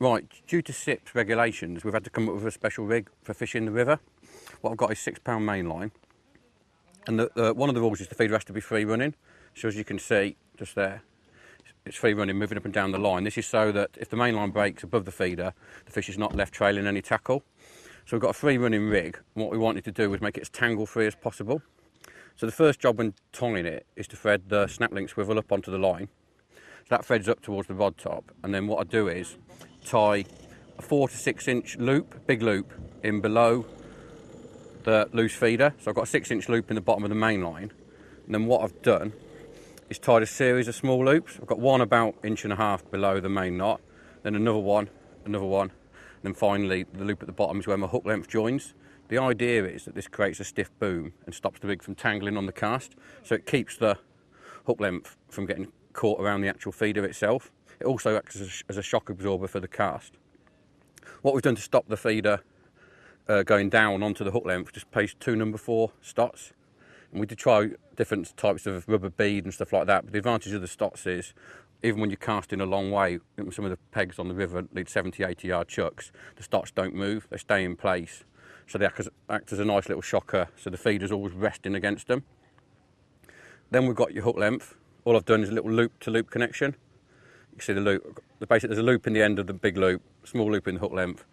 Right, due to SIP's regulations, we've had to come up with a special rig for fishing the river. What I've got is £6 main line, and one of the rules is the feeder has to be free running. So as you can see, just there, it's free running, moving up and down the line. This is so that if the main line breaks above the feeder, the fish is not left trailing any tackle. So we've got a free running rig, and what we wanted to do was make it as tangle free as possible. So the first job when tying it is to thread the snap link swivel up onto the line. So that threads up towards the rod top, and then what I do is tie a 4 to 6 inch loop, big loop, in below the loose feeder. So I've got a 6-inch loop in the bottom of the main line, and then what I've done is tied a series of small loops. I've got one about 1.5 inches below the main knot, then another one, and then finally the loop at the bottom is where my hook length joins. The idea is that this creates a stiff boom and stops the rig from tangling on the cast, so it keeps the hook length from getting caught around the actual feeder itself. It also acts as a shock absorber for the cast. What we've done to stop the feeder going down onto the hook length, just placed 2 number 4 stots. And we did try different types of rubber bead and stuff like that, but the advantage of the stots is, even when you're casting a long way, some of the pegs on the river lead 70-80 yard chucks, the stots don't move, they stay in place. So they act as a nice little shocker, so the feeder's always resting against them. Then we've got your hook length. All I've done is a little loop to loop connection. You can see the loop, basically there's a loop in the end of the big loop, small loop in the hook length.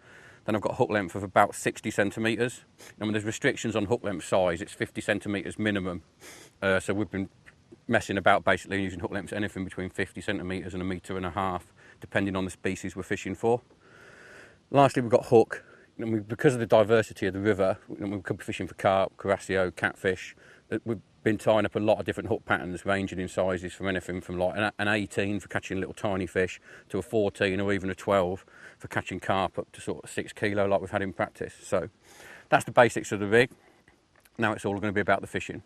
Then I've got a hook length of about 60 centimetres. And when there's restrictions on hook length size, it's 50 centimetres minimum. So we've been messing about basically using hook lengths anything between 50 centimetres and 1.5 meters, depending on the species we're fishing for. Lastly, we've got hook. Because of the diversity of the river, we could be fishing for carp, carasio, catfish. We've been tying up a lot of different hook patterns, ranging in sizes from anything from like an 18 for catching little tiny fish to a 14 or even a 12 for catching carp up to sort of 6 kilo like we've had in practice. So that's the basics of the rig. Now it's all going to be about the fishing.